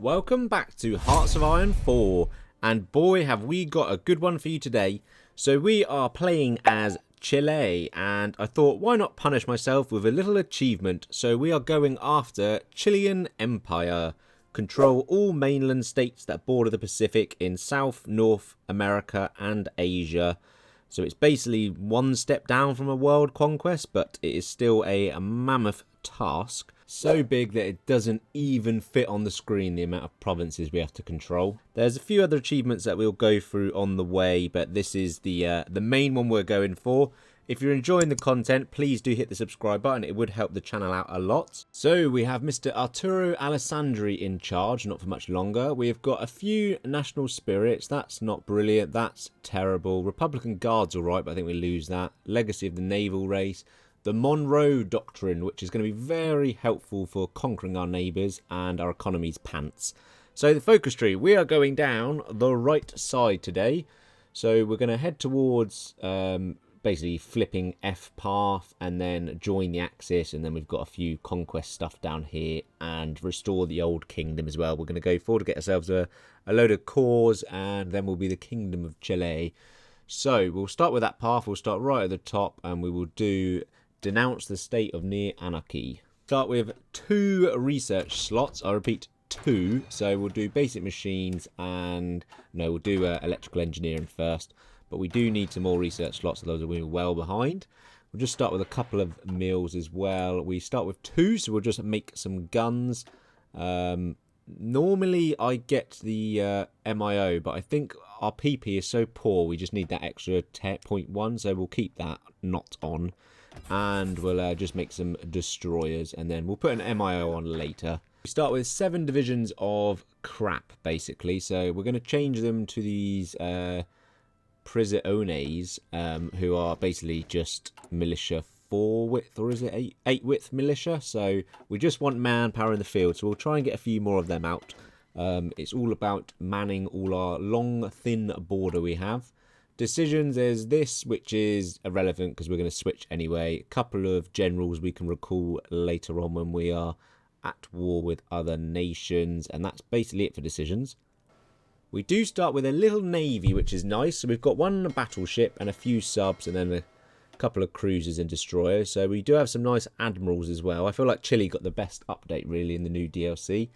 Welcome back to Hearts of Iron 4, and boy have we got a good one for you today. So we are playing as Chile, and I thought why not punish myself with a little achievement. So we are going after Chilean Empire. Control all mainland states that border the Pacific in South, North America and Asia. So it's basically one step down from a world conquest, but it is still a mammoth task. So big that it doesn't even fit on the screen, the amount of provinces we have to control. There's a few other achievements that we'll go through on the way, but this is the main one we're going for. If you're enjoying the content, please do hit the subscribe button. It would help the channel out a lot. So we have Mr. Arturo Alessandri in charge, not for much longer. We've got a few national spirits. That's not brilliant. That's terrible. Republican Guard's all right, but I think we lose that. Legacy of the naval race. The Monroe Doctrine, which is going to be very helpful for conquering our neighbours and our economy's pants. So the focus tree, we are going down the right side today. So we're going to head towards basically flipping F path and then join the Axis. And then we've got a few conquest stuff down here and restore the old kingdom as well. We're going to go forward to get ourselves a load of cores, and then we'll be the Kingdom of Chile. So we'll start with that path. We'll start right at the top and we will do denounce the state of near anarchy. Start with 2 research slots. I repeat, 2. So we'll do basic machines and no, we'll do electrical engineering first. But we do need some more research slots, otherwise we're well behind. We'll just start with a couple of mills as well. We start with 2, so we'll just make some guns. Normally I get the MIO, but I think our PP is so poor we just need that extra 0.1, so we'll keep that not on. And we'll just make some destroyers, and then we'll put an MIO on later. We start with 7 divisions of crap, basically. So we're going to change them to these Prisiones, who are basically just militia 4 width, or is it 8 width militia? So we just want manpower in the field, so we'll try and get a few more of them out. It's all about manning all our long, thin border we have. Decisions, there's this, which is irrelevant because we're going to switch anyway. A couple of generals we can recall later on when we are at war with other nations, and that's basically it for decisions. We do start with a little navy, which is nice. So we've got 1 battleship and a few subs, and then a couple of cruisers and destroyers. So we do have some nice admirals as well. I feel like Chile got the best update really in the new DLC.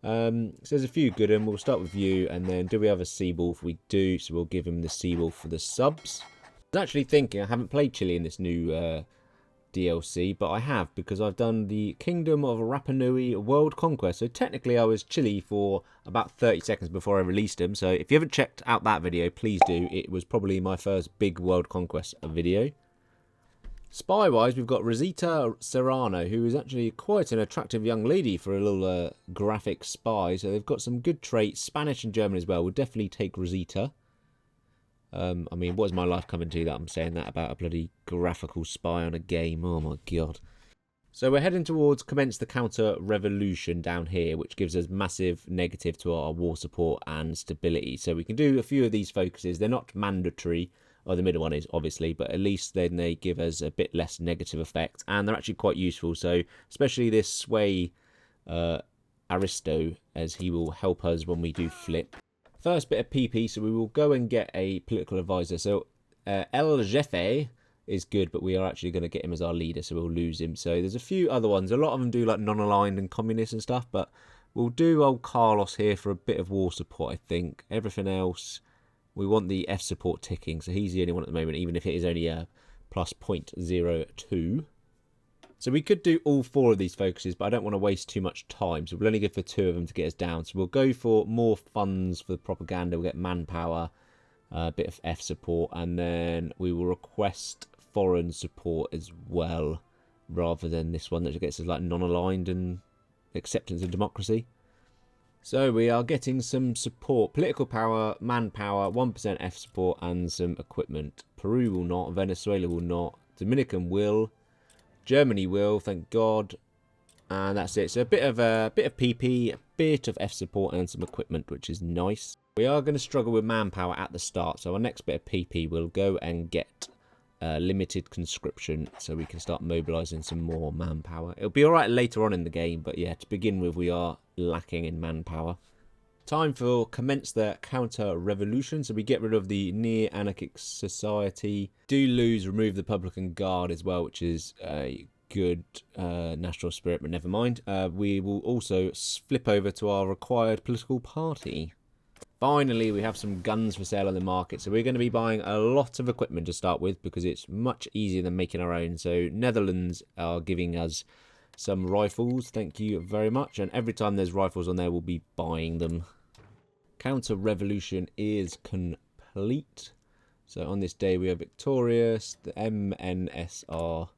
So there's a few good ones. We'll start with you, and then do we have a Seawolf? We do, so we'll give him the Seawolf for the subs. I was actually thinking, I haven't played Chile in this new DLC, but I have, because I've done the Kingdom of Rapa Nui World Conquest. So technically I was Chile for about 30 seconds before I released him. So if you haven't checked out that video, please do. It was probably my first big World Conquest video. Spy-wise, we've got Rosita Serrano, who is actually quite an attractive young lady for a little graphic spy. So they've got some good traits, Spanish and German as well. We'll definitely take Rosita. I mean, what is my life coming to that I'm saying that about a bloody graphical spy on a game? Oh my god. So we're heading towards commence the counter-revolution down here, which gives us massive negative to our war support and stability. So we can do a few of these focuses. They're not mandatory. Or the middle one is, obviously, but at least then they give us a bit less negative effect, and they're actually quite useful. So, especially this Sway Aristo, as he will help us when we do flip. First bit of PP, so we will go and get a political advisor. So, El Jefe is good, but we are actually going to get him as our leader, so we'll lose him. So, there's a few other ones. A lot of them do like non-aligned and communist and stuff, but we'll do old Carlos here for a bit of war support, I think. Everything else, we want the F support ticking, so he's the only one at the moment, even if it is only a plus 0.02. So we could do all 4 of these focuses, but I don't want to waste too much time, so we'll only go for 2 of them to get us down. So we'll go for more funds for the propaganda, we'll get manpower, a bit of F support, and then we will request foreign support as well, rather than this one that gets us like non-aligned and acceptance of democracy. So we are getting some support, political power, manpower, 1% F support, and some equipment. Peru will not, Venezuela will not, Dominican will, Germany will, thank God, and that's it. So a bit of PP, a bit of F support, and some equipment, which is nice. We are going to struggle with manpower at the start, so our next bit of PP will go and get limited conscription, so we can start mobilizing some more manpower. It'll be alright later on in the game, but yeah, to begin with, we are lacking in manpower. Time for commence the counter-revolution, so we get rid of the near-anarchic society. Do lose, remove the Republican Guard as well, which is a good national spirit, but never mind. We will also flip over to our required political party. Finally, we have some guns for sale on the market, so we're going to be buying a lot of equipment to start with because it's much easier than making our own. So Netherlands are giving us some rifles, thank you very much, and every time there's rifles on there, we'll be buying them. Counter-revolution is complete. So on this day, we are victorious. The MNS are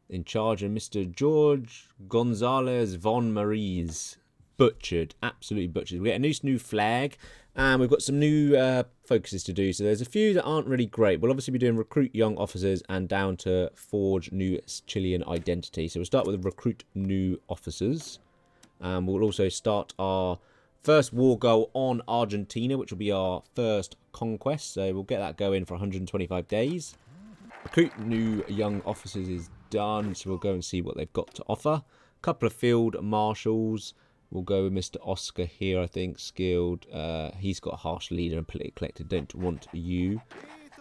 in charge, and Mr. George Gonzalez von Maries butchered, absolutely butchered. We get a new flag, and we've got some new focuses to do. So there's a few that aren't really great. We'll obviously be doing recruit young officers and down to forge new Chilean identity. So we'll start with recruit new officers. We'll also start our first war goal on Argentina, which will be our first conquest. So we'll get that going for 125 days. Recruit new young officers is done, so we'll go and see what they've got to offer. A couple of field marshals. We'll go with Mr. Oscar here, I think, skilled. He's got a harsh leader and politically collected. Don't want you.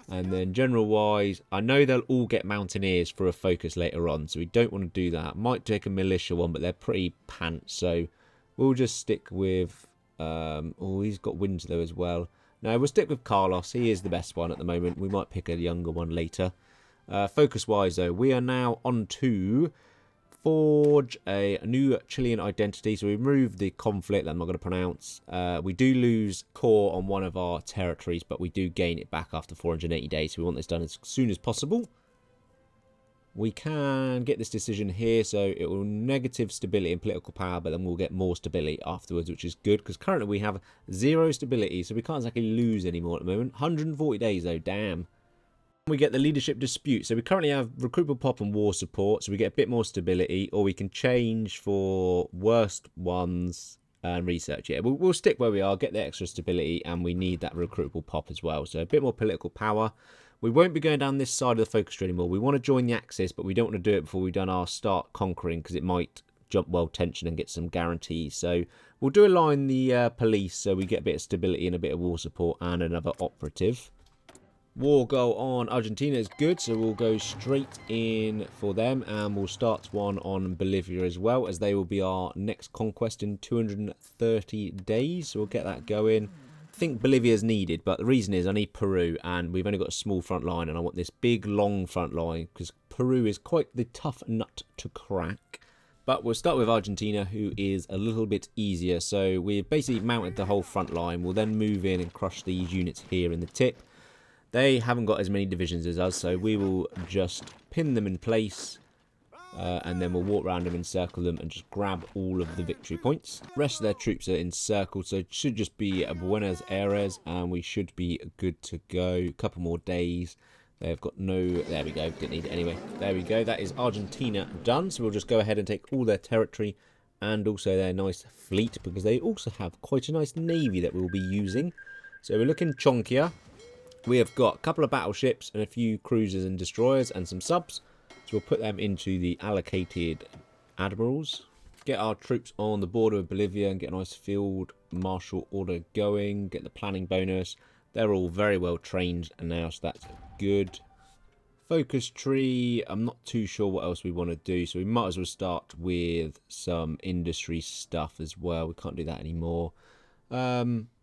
And then general-wise, I know they'll all get mountaineers for a focus later on, so we don't want to do that. Might take a militia one, but they're pretty pants, so we'll just stick with... oh, he's got Winslow as well. No, we'll stick with Carlos. He is the best one at the moment. We might pick a younger one later. Focus-wise, though, we are now on to forge a new Chilean identity. So we remove the conflict that I'm not going to pronounce. We do lose core on one of our territories, but we do gain it back after 480 days. So we want this done as soon as possible. We can get this decision here, so it will negative stability and political power, but then we'll get more stability afterwards, which is good, because currently we have 0 stability, so we can't exactly lose anymore at the moment. 140 days though, damn. We get the leadership dispute, so we currently have recruitable pop and war support, so we get a bit more stability, or we can change for worst ones and research. Yeah, we'll stick where we are, get the extra stability, and we need that recruitable pop as well, so a bit more political power. We won't be going down this side of the focus tree anymore. We want to join the Axis, but we don't want to do it before we've done our start conquering, because it might jump world tension and get some guarantees. So we'll do align the police, so we get a bit of stability and a bit of war support and another operative. War goal on Argentina is good, so we'll go straight in for them, and we'll start one on Bolivia as well, as they will be our next conquest in 230 days. So we'll get that going. I think Bolivia is needed, but the reason is I need Peru, and we've only got a small front line, and I want this big long front line because Peru is quite the tough nut to crack. But we'll start with Argentina, who is a little bit easier. So we've basically mounted the whole front line. We'll then move in and crush these units here in the tip. They haven't got as many divisions as us, so we will just pin them in place. And then we'll walk around them, encircle them, and just grab all of the victory points. The rest of their troops are encircled, so it should just be Buenos Aires, and we should be good to go. A couple more days. They've got no... There we go. Didn't need it anyway. There we go. That is Argentina done. So we'll just go ahead and take all their territory and also their nice fleet, because they also have quite a nice navy that we'll be using. So we're looking chonkier. We have got a couple of battleships and a few cruisers and destroyers and some subs. So we'll put them into the allocated admirals. Get our troops on the border of Bolivia and get a nice field marshal order going. Get the planning bonus. They're all very well trained now, so that's good. Focus tree. I'm not too sure what else we want to do, so we might as well start with some industry stuff as well. We can't do that anymore.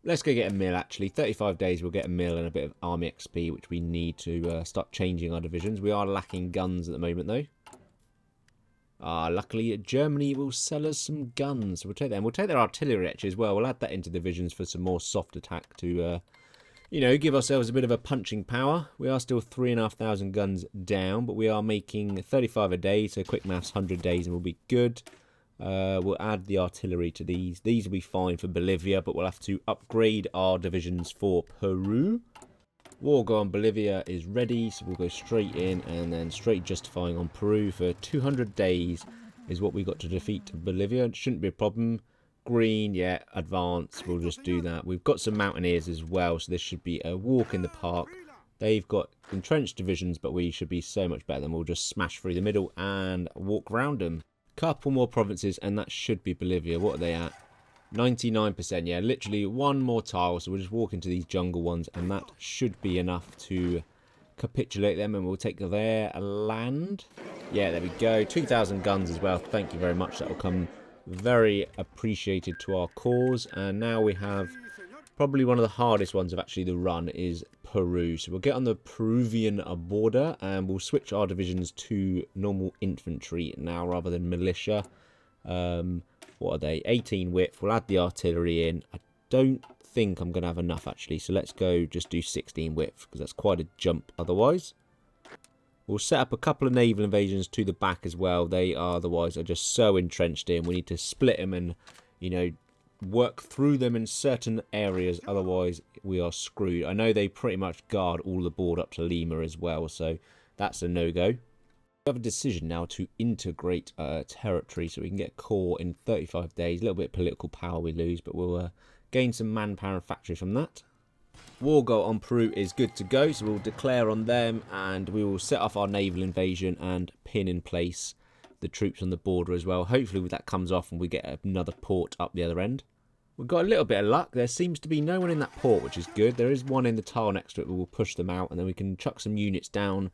Let's go get a mill, actually. 35 days we'll get a mill and a bit of army XP, which we need to start changing our divisions. We are lacking guns at the moment, though. Luckily, Germany will sell us some guns. So we'll take them. We'll take their artillery, actually, as well. We'll add that into divisions for some more soft attack to, you know, give ourselves a bit of a punching power. We are still 3,500 guns down, but we are making 35 a day, so quick maths, 100 days, and we'll be good. We'll add the artillery to these. These will be fine for Bolivia, but we'll have to upgrade our divisions for Peru. War go on Bolivia is ready, so we'll go straight in and then straight justifying on Peru for 200 days is what we got to defeat Bolivia. It shouldn't be a problem. Green, yeah, advance, we'll just do that. We've got some mountaineers as well, so this should be a walk in the park. They've got entrenched divisions, but we should be so much better than we'll just smash through the middle and walk around them. Couple more provinces, and that should be Bolivia. What are they at? 99%. Yeah, literally one more tile. So we'll just walk into these jungle ones, and that should be enough to capitulate them, and we'll take their land. Yeah, there we go. 2,000 guns as well. Thank you very much. That will come very appreciated to our cause. And now we have probably one of the hardest ones of actually the run is Peru. So we'll get on the Peruvian border and we'll switch our divisions to normal infantry now rather than militia. What are they? 18 width. We'll add the artillery in. I don't think I'm going to have enough actually. So let's go just do 16 width because that's quite a jump otherwise. We'll set up a couple of naval invasions to the back as well. They otherwise are just so entrenched in. We need to split them and, you know, work through them in certain areas. Otherwise, we are screwed. I know they pretty much guard all the board up to Lima as well. So that's a no-go. We have a decision now to integrate territory so we can get core in 35 days. A little bit of political power we lose, but we'll gain some manpower and factory from that. War goal on Peru is good to go, so we'll declare on them and we will set off our naval invasion and pin in place the troops on the border as well. Hopefully that comes off and we get another port up the other end. We've got a little bit of luck. There seems to be no one in that port, which is good. There is one in the tile next to it, but we'll push them out and then we can chuck some units down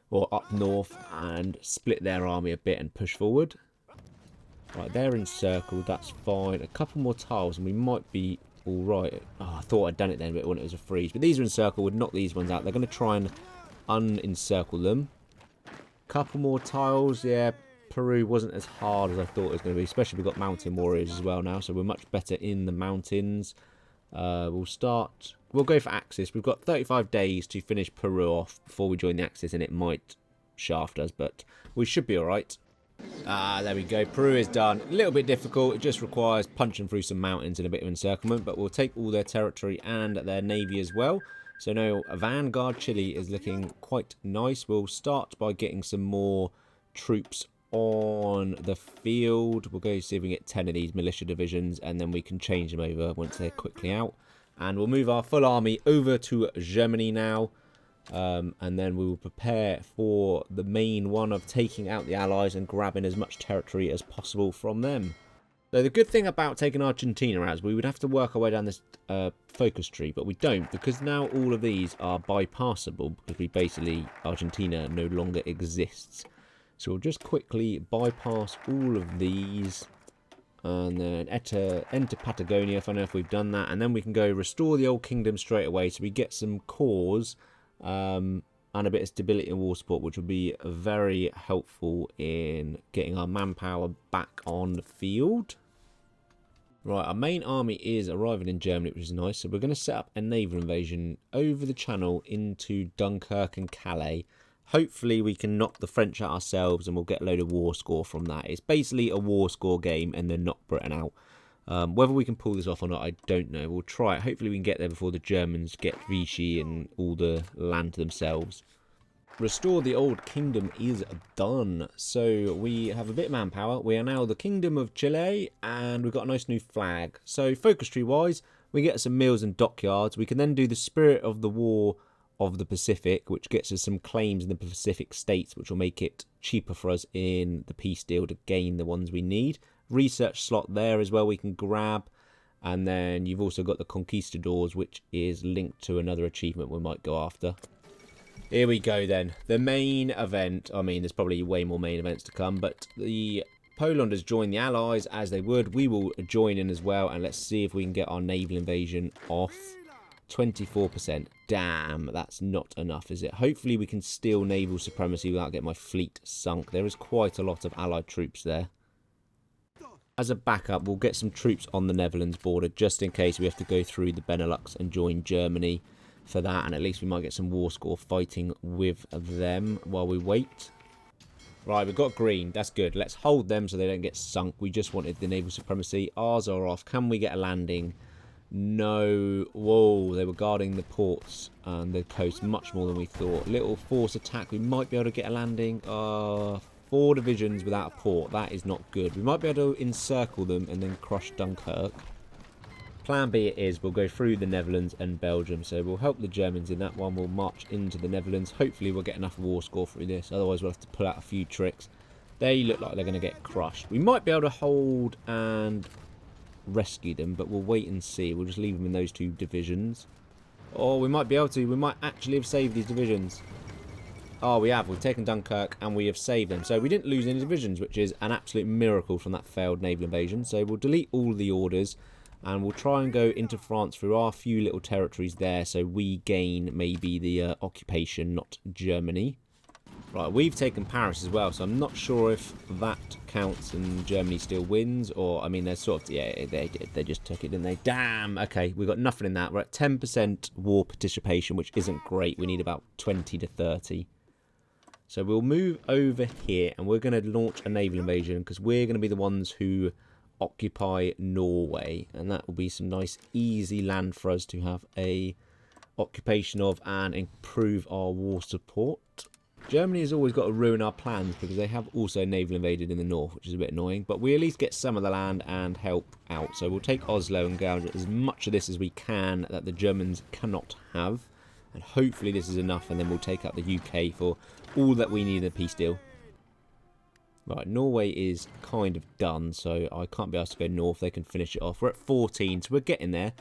or up north and split their army a bit and push forward. Right, they're encircled, that's fine. A couple more tiles and we might be alright. Oh, I thought I'd done it then, but when it was a freeze. But these are encircled, would knock these ones out. They're going to try and unencircle them. Couple more tiles, yeah. Peru wasn't as hard as I thought it was going to be, especially we've got mountain warriors as well now, so we're much better in the mountains. We'll go for Axis. We've got 35 days to finish Peru off before we join the Axis, and it might shaft us, but we should be alright. There we go. Peru is done. A little bit difficult. It just requires punching through some mountains and a bit of encirclement, but we'll take all their territory and their navy as well. So now Vanguard Chile is looking quite nice. We'll start by getting some more troops on the field. We'll go see if we can get 10 of these militia divisions, and then we can change them over once they're quickly out. And we'll move our full army over to Germany now. And then we will prepare for the main one of taking out the Allies and grabbing as much territory as possible from them. So the good thing about taking Argentina out is we would have to work our way down this focus tree, but we don't, because now all of these are bypassable, because Argentina no longer exists. So we'll just quickly bypass all of these and then enter Patagonia. I don't know if we've done that, and then we can go restore the old kingdom straight away so we get some cores and a bit of stability and war support, which will be very helpful in getting our manpower back on the field. Right, our main army is arriving in Germany, which is nice. So we're going to set up a naval invasion over the channel into Dunkirk and Calais. Hopefully we can knock the French out ourselves and we'll get a load of war score from that. It's basically a war score game and then knock Britain out. Whether we can pull this off or not, I don't know. We'll try it. Hopefully we can get there before the Germans get Vichy and all the land to themselves. Restore the old kingdom is done. So we have a bit of manpower. We are now the Kingdom of Chile and we've got a nice new flag. So focus tree wise, we get some mills and dockyards. We can then do the Spirit of the War of the Pacific, which gets us some claims in the Pacific states, which will make it cheaper for us in the peace deal to gain the ones we need. Research slot there as well we can grab, and then you've also got the Conquistadors, which is linked to another achievement we might go after. Here we go then, the main event. I mean, there's probably way more main events to come, but the Poland has joined the Allies as they would. We will join in as well, and let's see if we can get our naval invasion off. 24%. Damn, that's not enough, is it? Hopefully we can steal naval supremacy without getting my fleet sunk. There is quite a lot of Allied troops there. As a backup, we'll get some troops on the Netherlands border just in case we have to go through the Benelux and join Germany for that, and at least we might get some war score fighting with them while we wait. Right, we've got green. That's good. Let's hold them so they don't get sunk. We just wanted the naval supremacy. Ours are off. Can we get a landing? No. Whoa, they were guarding the ports and the coast much more than we thought. Little force attack. We might be able to get a landing. 4 divisions without a port. That is not good. We might be able to encircle them and then crush Dunkirk. Plan B it is, we'll go through the Netherlands and Belgium. So we'll help the Germans in that one. We'll march into the Netherlands. Hopefully we'll get enough war score through this. Otherwise we'll have to pull out a few tricks. They look like they're going to get crushed. We might be able to hold and rescue them, but we'll wait and see. We'll just leave them in those 2 divisions. Or we might be able to. We might actually have saved these divisions. Oh, we have. We've taken Dunkirk and we have saved them. So we didn't lose any divisions, which is an absolute miracle from that failed naval invasion. So we'll delete all the orders and we'll try and go into France through our few little territories there. So we gain maybe the occupation, not Germany. Right, we've taken Paris as well. So I'm not sure if that counts and Germany still wins. Or, I mean, they're sort of, yeah, they did. They just took it, didn't they? Damn. Okay, we've got nothing in that. We're at 10% war participation, which isn't great. We need about 20 to 30. So we'll move over here and we're going to launch a naval invasion because we're going to be the ones who occupy Norway. And that will be some nice easy land for us to have a occupation of and improve our war support. Germany has always got to ruin our plans because they have also naval invaded in the north, which is a bit annoying. But we at least get some of the land and help out. So we'll take Oslo and gouge as much of this as we can that the Germans cannot have. And hopefully this is enough and then we'll take out the UK for all that we need in a peace deal. Right, Norway is kind of done, so I can't be asked to go north. They can finish it off. We're at 14, so we're getting there.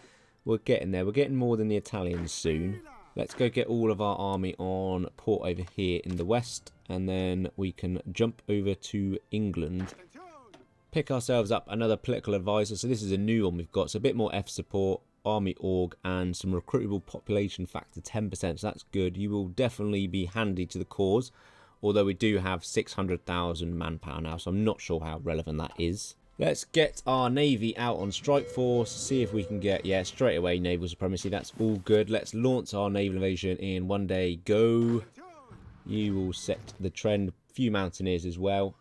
We're getting there. We're getting more than the Italians soon. Let's go get all of our army on port over here in the west. And then we can jump over to England. Pick ourselves up another political advisor. So this is a new one we've got. So a bit more F support, army org, and some recruitable population factor 10%. So that's good. You will definitely be handy to the cause. Although we do have 600,000 manpower now. So I'm not sure how relevant that is. Let's get our navy out on strike force, see if we can get, yeah, straight away naval supremacy. That's all good. Let's launch our naval invasion in one day. Go. You will set the trend. Few mountaineers as well.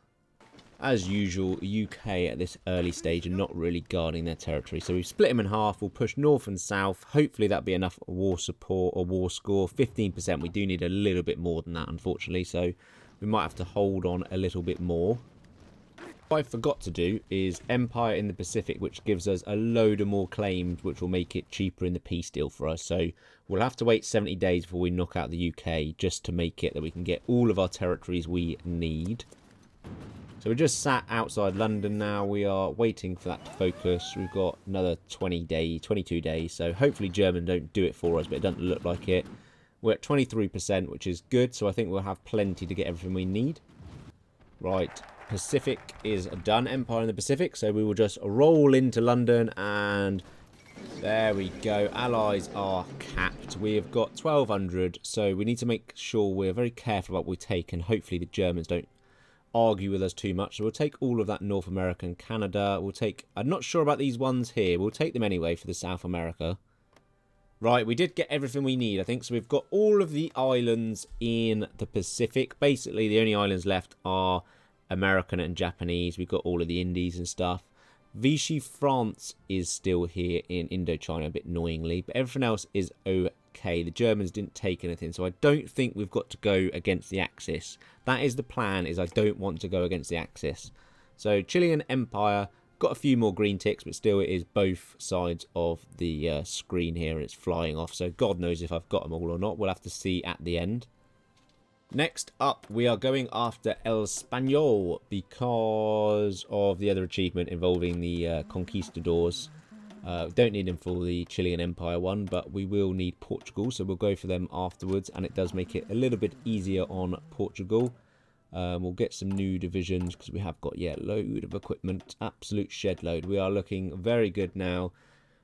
As usual, UK at this early stage are not really guarding their territory. So we've split them in half. We'll push north and south. Hopefully that'll be enough war support or war score. 15%. We do need a little bit more than that, unfortunately. So we might have to hold on a little bit more. What I forgot to do is Empire in the Pacific, which gives us a load of more claims, which will make it cheaper in the peace deal for us. So we'll have to wait 70 days before we knock out the UK, just to make it that we can get all of our territories we need. So we're just sat outside London now. We are waiting for that to focus. We've got another 22 days. So hopefully German don't do it for us, but it doesn't look like it. We're at 23%, which is good. So I think we'll have plenty to get everything we need. Right. Pacific is done. Empire in the Pacific. So we will just roll into London and there we go. Allies are capped. We have got 1,200. So we need to make sure we're very careful about what we take. And hopefully the Germans don't argue with us too much. So we'll take all of that North America and Canada. We'll take, I'm not sure about these ones here. We'll take them anyway for the South America. Right, we did get everything we need, I think. So we've got all of the islands in the Pacific. Basically, the only islands left are American and Japanese. We've got all of the Indies and stuff. Vichy France is still here in Indochina, a bit annoyingly. But everything else is okay. The Germans didn't take anything. So I don't think we've got to go against the Axis. That is the plan, is I don't want to go against the Axis. So Chilean Empire, got a few more green ticks, but still it is both sides of the screen here. It's flying off. So God knows if I've got them all or not. We'll have to see at the end. Next up, we are going after El Español because of the other achievement involving the conquistadors. Don't need them for the Chilean Empire one, but we will need Portugal, so we'll go for them afterwards, and it does make it a little bit easier on Portugal. We'll get some new divisions because we have got, yeah, load of equipment, absolute shed load. We are looking very good now.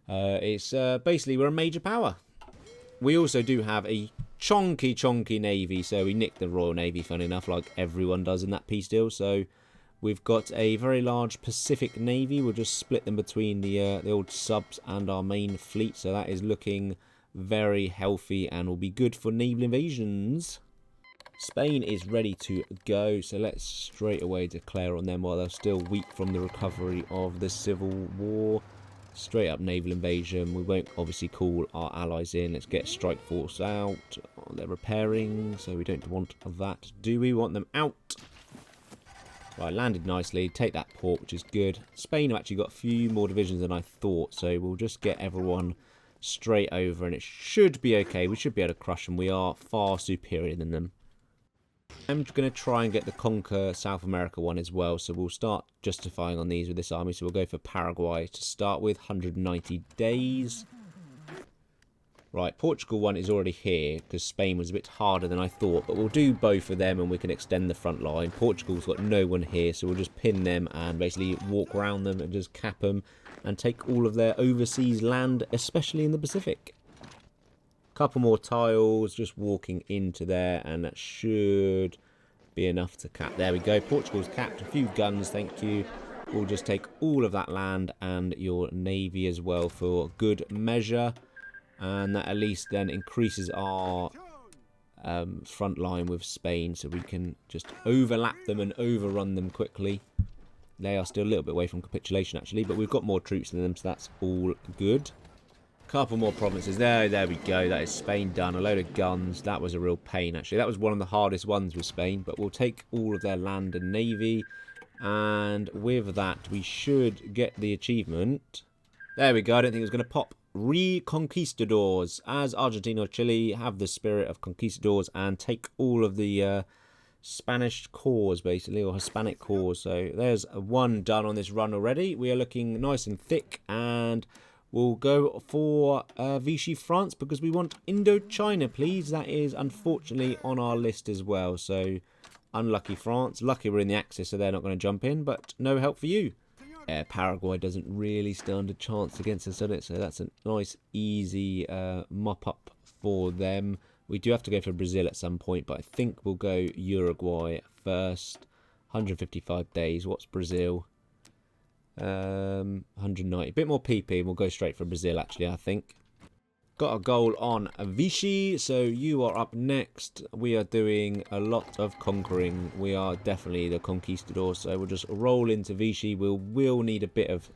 It's basically we're a major power. We also do have a chonky navy, so we nicked the Royal Navy, fun enough, like everyone does in that peace deal. So we've got a very large Pacific Navy. We'll just split them between the old subs and our main fleet, so that is looking very healthy and will be good for naval invasions. Spain is ready to go, so let's straight away declare on them while they're still weak from the recovery of the Civil War. Straight up naval invasion. We won't obviously call our allies in. Let's get strike force out. Oh, they're repairing, so we don't want that. Do we want them out? Right, landed nicely. Take that port, which is good. Spain have actually got a few more divisions than I thought, so we'll just get everyone straight over, and it should be okay. We should be able to crush them. We are far superior than them. I'm going to try and get the Conquer South America one as well, so we'll start justifying on these with this army. So we'll go for Paraguay to start with, 190 days. Right, Portugal one is already here because Spain was a bit harder than I thought, but we'll do both of them and we can extend the front line. Portugal's got no one here, so we'll just pin them and basically walk around them and just cap them and take all of their overseas land, especially in the Pacific. Couple more tiles, just walking into there, and that should be enough to cap. There we go, Portugal's capped. A few guns, thank you. We'll just take all of that land and your navy as well for good measure. And that at least then increases our front line with Spain, so we can just overlap them and overrun them quickly. They are still a little bit away from capitulation actually, but we've got more troops than them, so that's all good. Couple more provinces. There we go. That is Spain done. A load of guns. That was a real pain actually. That was one of the hardest ones with Spain, but we'll take all of their land and navy, and with that we should get the achievement. There we go. I don't think it was going to pop. Reconquistadors, as Argentina or Chile have the spirit of conquistadors and take all of the Spanish cores basically, or Hispanic cores. So there's one done on this run already. We are looking nice and thick, and we'll go for Vichy France because we want Indochina, please. That is unfortunately on our list as well, so unlucky France. Lucky we're in the Axis, so they're not going to jump in, but no help for you. Paraguay doesn't really stand a chance against us, does it? So that's a nice, easy mop-up for them. We do have to go for Brazil at some point, but I think we'll go Uruguay first. 155 days. What's Brazil? 190. A bit more PP, and we'll go straight for Brazil, actually, I think. Got a goal on Vichy, so you are up next. We are doing a lot of conquering. We are definitely the conquistadors, so we'll just roll into Vichy. We'll need a bit of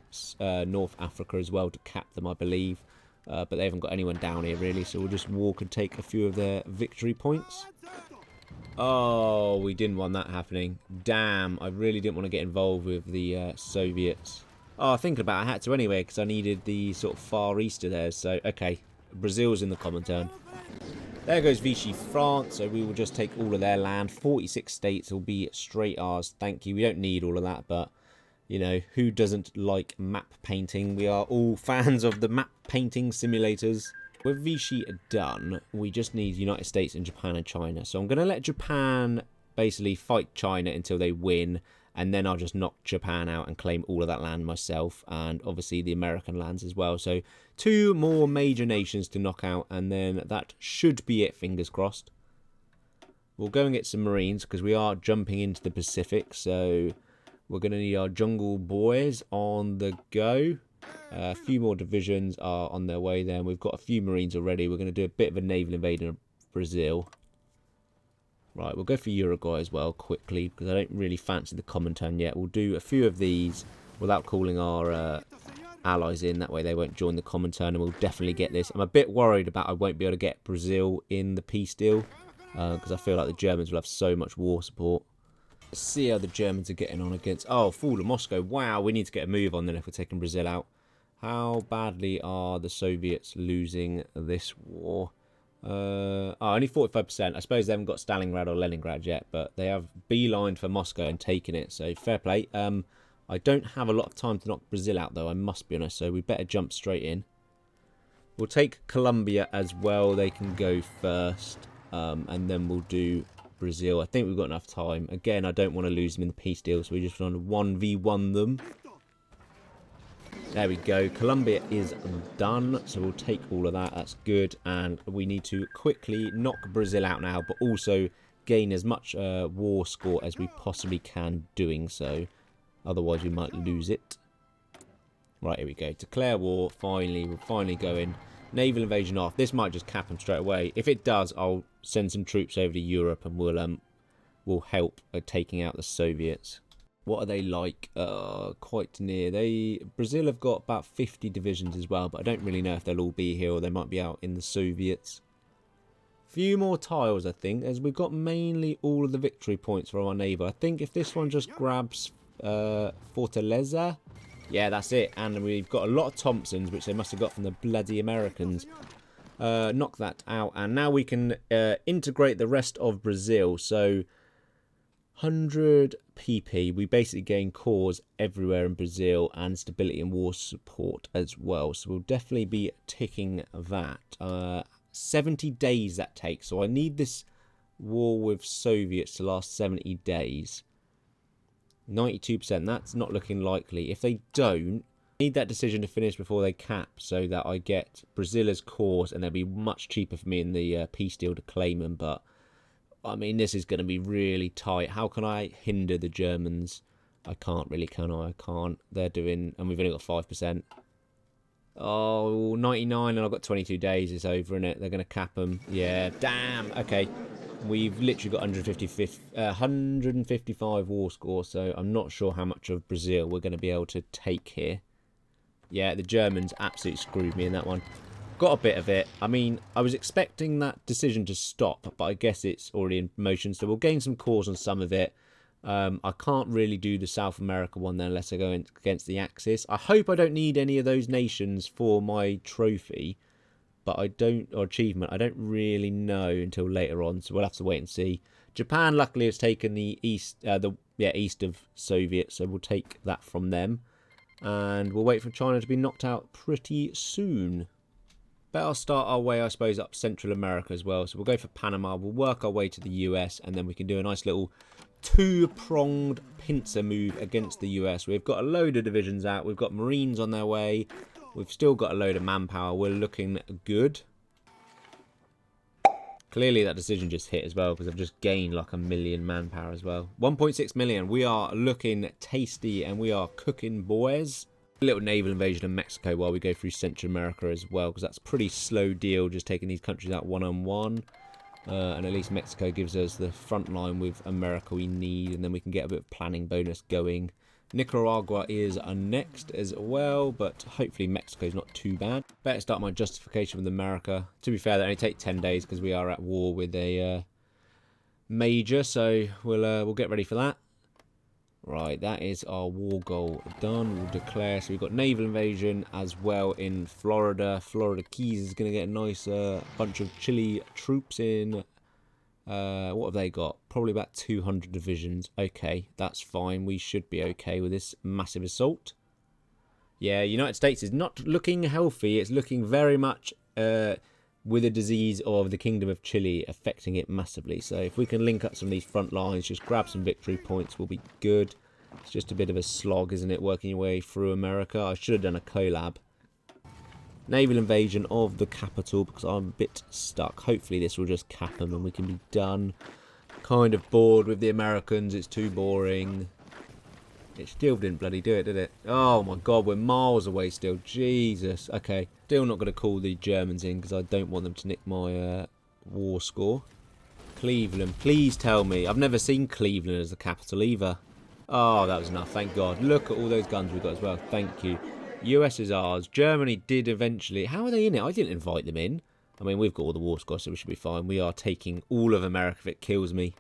North Africa as well to cap them, I believe. But they haven't got anyone down here, really, so we'll just walk and take a few of their victory points. Oh, we didn't want that happening. Damn, I really didn't want to get involved with the Soviets. Oh, thinking about it, I had to anyway, because I needed the sort of Far East of theirs, so okay. Brazil's in the common turn. There goes Vichy France, so we will just take all of their land. 46 states will be straight ours. Thank you. We don't need all of that, but, you know, who doesn't like map painting? We are all fans of the map painting simulators. With Vichy done, we just need United States and Japan and China. So I'm going to let Japan basically fight China until they win, and then I'll just knock Japan out and claim all of that land myself, and obviously the American lands as well. So 2 more major nations to knock out, and then that should be it, fingers crossed. We'll go and get some Marines, because we are jumping into the Pacific, so we're going to need our jungle boys on the go. A few more divisions are on their way there, and we've got a few Marines already. We're going to do a bit of a naval invasion of Brazil. Right, we'll go for Uruguay as well quickly, because I don't really fancy the common turn yet. We'll do a few of these without calling our allies in. That way they won't join the common turn, and we'll definitely get this. I'm a bit worried about I won't be able to get Brazil in the peace deal, because I feel like the Germans will have so much war support. Let's see how the Germans are getting on against... Oh, fall of Moscow. Wow, we need to get a move on then if we're taking Brazil out. How badly are the Soviets losing this war? Only 45%. I suppose they haven't got Stalingrad or Leningrad yet, but they have beelined for Moscow and taken it, so fair play. I don't have a lot of time to knock Brazil out, though, I must be honest, so we better jump straight in. We'll take Colombia as well. They can go first, and then we'll do Brazil. I think we've got enough time. Again, I don't want to lose them in the peace deal, so we just want to 1v1 them. There we go. Colombia is done, so we'll take all of that. That's good, and we need to quickly knock Brazil out now, but also gain as much war score as we possibly can doing so. Otherwise, we might lose it. Right, here we go. Declare war. Finally, we'll finally go in. Naval invasion off. This might just cap them straight away. If it does, I'll send some troops over to Europe, and we'll help taking out the Soviets. What are they like? Quite near. Brazil have got about 50 divisions as well, but I don't really know if they'll all be here or they might be out in the Soviets. Few more tiles, I think, as we've got mainly all of the victory points from our neighbour. I think if this one just grabs Fortaleza, yeah, that's it. And we've got a lot of Thompsons, which they must have got from the bloody Americans. Knock that out, and now we can integrate the rest of Brazil. So 100 PP, we basically gain cores everywhere in Brazil and stability and war support as well. So we'll definitely be ticking that. 70 days that takes, so I need this war with Soviets to last 70 days. 92%, that's not looking likely. If they don't, I need that decision to finish before they cap, so that I get Brazil as cores, and they'll be much cheaper for me in the peace deal to claim them. But I mean, this is going to be really tight. How can I hinder the Germans? I can't really, can I? I can't. They're doing, and we've only got 5%. Oh, 99, and I've got 22 days. It's over, innit? They're going to cap them. Yeah, damn. Okay. We've literally got 155 war score, so I'm not sure how much of Brazil we're going to be able to take here. Yeah, the Germans absolutely screwed me in that one. Got a bit of it. I mean, I was expecting that decision to stop, but I guess it's already in motion, so we'll gain some cores on some of it. I can't really do the South America one then unless I go against the Axis. I hope I don't need any of those nations for my trophy, but I don't, or achievement, I don't really know until later on, so we'll have to wait and see. Japan luckily has taken the east, east of Soviet, so we'll take that from them, and we'll wait for China to be knocked out pretty soon. Better start our way, I suppose, up Central America as well. So we'll go for Panama, we'll work our way to the US, and then we can do a nice little two-pronged pincer move against the US. We've got a load of divisions out. We've got Marines on their way. We've still got a load of manpower. We're looking good. Clearly that decision just hit as well, because I've just gained like 1 million manpower as well. 1.6 million. We are looking tasty, and we are cooking, boys. A little naval invasion of Mexico while we go through Central America as well, because that's a pretty slow deal, just taking these countries out one-on-one. And at least Mexico gives us the front line with America we need, and then we can get a bit of planning bonus going. Nicaragua is next as well, but hopefully Mexico's not too bad. Better start my justification with America. To be fair, that only take 10 days because we are at war with a major, so we'll get ready for that. Right, that is our war goal done. We'll declare. So we've got naval invasion as well in Florida. Florida Keys is going to get a nice bunch of Chile troops in. What have they got? Probably about 200 divisions. Okay, that's fine. We should be okay with this massive assault. Yeah, United States is not looking healthy. It's looking very much with a disease of the Kingdom of Chile affecting it massively. So if we can link up some of these front lines, just grab some victory points, we'll be good. It's just a bit of a slog, isn't it, working your way through America? I should have done a collab. Naval invasion of the capital, because I'm a bit stuck. Hopefully this will just cap them and we can be done. Kind of bored with the Americans. It's too boring. It still didn't bloody do it, did it? Oh my god, we're miles away still. Jesus. Okay. Still not going to call the Germans in because I don't want them to nick my war score. Cleveland. Please tell me. I've never seen Cleveland as the capital either. Oh, that was enough. Thank God. Look at all those guns we've got as well. Thank you. US is ours. Germany did eventually. How are they in it? I didn't invite them in. I mean, we've got all the war score, so we should be fine. We are taking all of America if it kills me.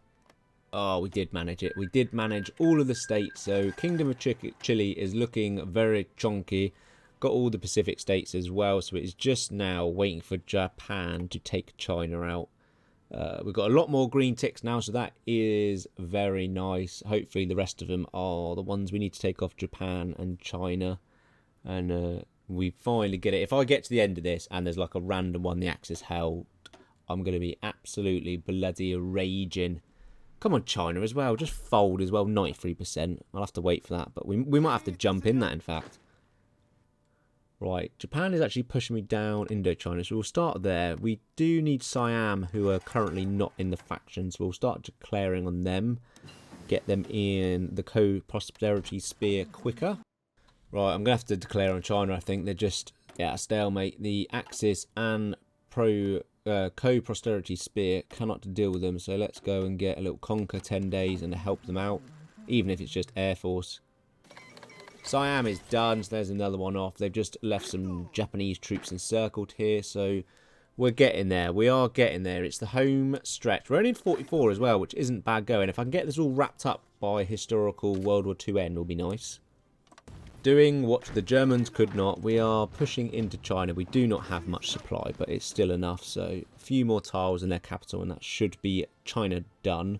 Oh, we did manage it. We did manage all of the states. So Kingdom of Chile is looking very chunky. Got all the Pacific states as well. So it is just now waiting for Japan to take China out. We've got a lot more green ticks now. So that is very nice. Hopefully the rest of them are the ones we need to take off Japan and China. And we finally get it. If I get to the end of this and there's like a random one the Axis held, I'm going to be absolutely bloody raging. Come on, China as well. Just fold as well. 93%. I'll have to wait for that. But we might have to jump in that, in fact. Right. Japan is actually pushing me down Indochina. So we'll start there. We do need Siam, who are currently not in the faction. So we'll start declaring on them. Get them in the co-prosperity sphere quicker. Right. I'm going to have to declare on China, I think. They're just a stalemate. The Axis and co-prosperity spear cannot deal with them, so let's go and get a little conquer 10 days and help them out, even if it's just air force. Siam is done, so there's another one off. They've just left some Japanese troops encircled here, so We're getting there. We are getting there. It's the home stretch. We're only in 44 as well, which isn't bad going. If I can get this all wrapped up by historical World War II end, will be nice. Doing what the Germans could not. We are pushing into China. We do not have much supply, but it's still enough. So a few more tiles in their capital, and that should be China done.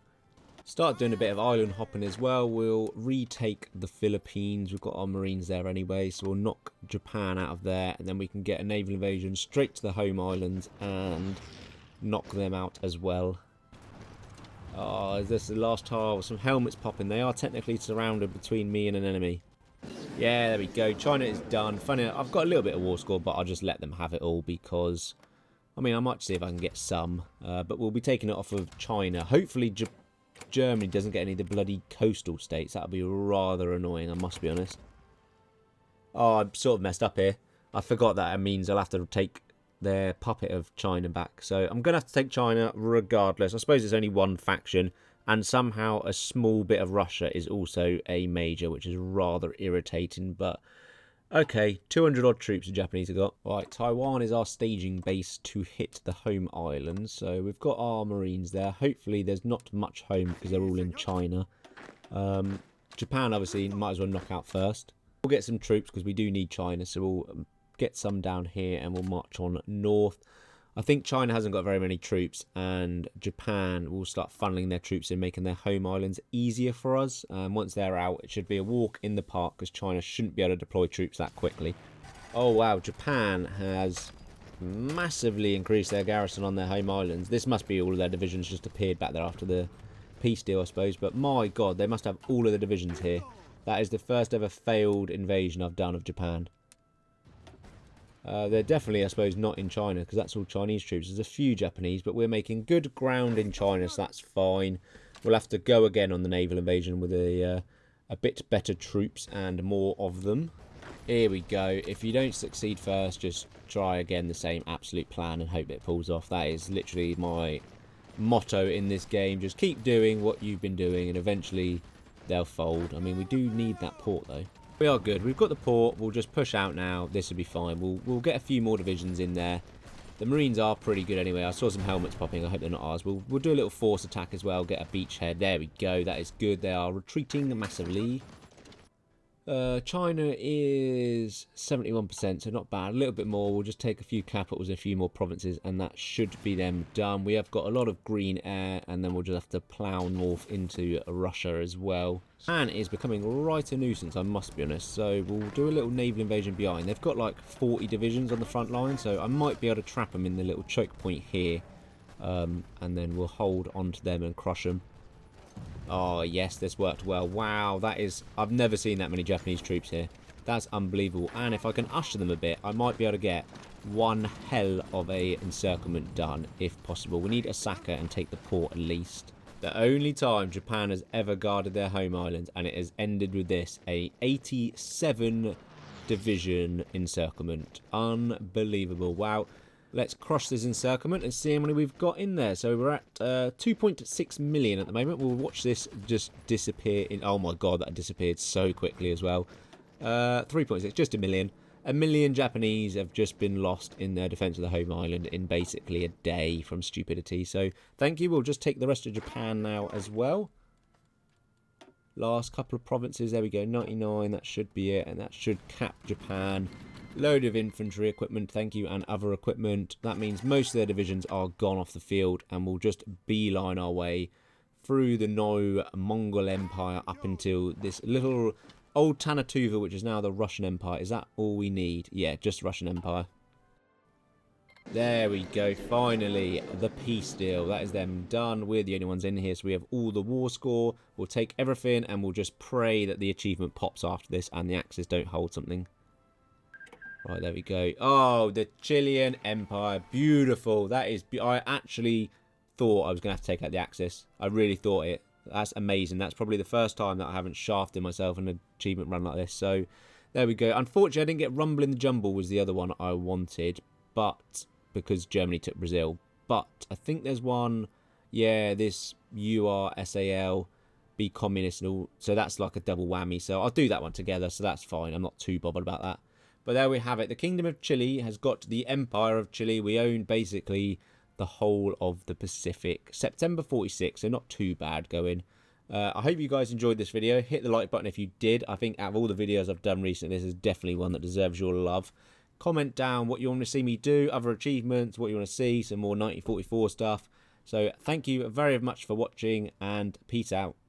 Start doing a bit of island hopping as well. We'll retake the Philippines. We've got our marines there anyway, so we'll knock Japan out of there, and then we can get a naval invasion straight to the home islands and knock them out as well. Oh, is this the last tile? Some helmets popping. They are technically surrounded between me and an enemy. Yeah, there we go. China is done. Funny, I've got a little bit of war score, but I'll just let them have it all because, I mean, I might see if I can get some, but we'll be taking it off of China. Hopefully, Germany doesn't get any of the bloody coastal states. That would be rather annoying, I must be honest. Oh, I'm sort of messed up here. I forgot that it means I'll have to take their puppet of China back. So I'm going to have to take China regardless. I suppose it's only one faction. And somehow a small bit of Russia is also a major, which is rather irritating. But, okay, 200 odd troops the Japanese have got. Right, Taiwan is our staging base to hit the home islands. So we've got our marines there. Hopefully there's not much home because they're all in China. Japan, obviously, might as well knock out first. We'll get some troops because we do need China. So we'll get some down here and we'll march on north. I think China hasn't got very many troops, and Japan will start funneling their troops in, making their home islands easier for us. Once they're out, it should be a walk in the park because China shouldn't be able to deploy troops that quickly. Oh wow, Japan has massively increased their garrison on their home islands. This must be all of their divisions just appeared back there after the peace deal, I suppose. But my god, they must have all of the divisions here. That is the first ever failed invasion I've done of Japan. They're definitely, I suppose, not in China because that's all Chinese troops. There's a few Japanese, but we're making good ground in China, so that's fine. We'll have to go again on the naval invasion with a bit better troops and more of them. Here we go. If you don't succeed first, just try again the same absolute plan and hope it pulls off. That is literally my motto in this game. Just keep doing what you've been doing and eventually they'll fold. I mean, we do need that port though. We are good. We've got the port. We'll just push out now. This will be fine. We'll get a few more divisions in there. The Marines are pretty good anyway. I saw some helmets popping. I hope they're not ours. We'll do a little force attack as well. Get a beachhead. There we go. That is good. They are retreating massively. China is 71%, so not bad. A little bit more. We'll just take a few capitals and a few more provinces, and that should be them done. We have got a lot of green air, and then we'll just have to plough north into Russia as well. Japan is becoming right a nuisance, I must be honest. So we'll do a little naval invasion behind. They've got like 40 divisions on the front line, so I might be able to trap them in the little choke point here, and then we'll hold onto them and crush them. Oh, yes, this worked well. Wow, that is... I've never seen that many Japanese troops here. That's unbelievable. And if I can usher them a bit, I might be able to get one hell of a encirclement done, if possible. We need Osaka and take the port at least. The only time Japan has ever guarded their home islands, and it has ended with this, a 87 division encirclement. Unbelievable. Wow. Let's crush this encirclement and see how many we've got in there. So we're at 2.6 million at the moment. We'll watch this just disappear. Oh my god, that disappeared so quickly as well. 3.6, just a million. A million Japanese have just been lost in their defence of the home island in basically a day from stupidity. So thank you. We'll just take the rest of Japan now as well. Last couple of provinces. There we go. 99. That should be it. And that should cap Japan. Load of infantry equipment, thank you, and other equipment. That means most of their divisions are gone off the field, and we'll just beeline our way through the Mongol Empire up until this little old Tanatuva, which is now the Russian Empire. Is that all we need? Yeah, just Russian Empire. There we go, finally, the peace deal. That is them done. We're the only ones in here, so we have all the war score. We'll take everything, and we'll just pray that the achievement pops after this, and the Axis don't hold something. Right, there we go. Oh, the Chilean Empire. Beautiful. That is... I actually thought I was going to have to take out the Axis. I really thought it. That's amazing. That's probably the first time that I haven't shafted myself in an achievement run like this. So, there we go. Unfortunately, I didn't get Rumble in the Jumble was the other one I wanted. But, because Germany took Brazil. But, I think there's one... Yeah, this URSAL, be communist and all. So, that's like a double whammy. So, I'll do that one together. So, that's fine. I'm not too bothered about that. But there we have it. The Kingdom of Chile has got the Empire of Chile. We own basically the whole of the Pacific. September 46, so not too bad going. I hope you guys enjoyed this video. Hit the like button if you did. I think out of all the videos I've done recently, this is definitely one that deserves your love. Comment down what you want to see me do, other achievements, what you want to see, some more 1944 stuff. So thank you very much for watching, and peace out.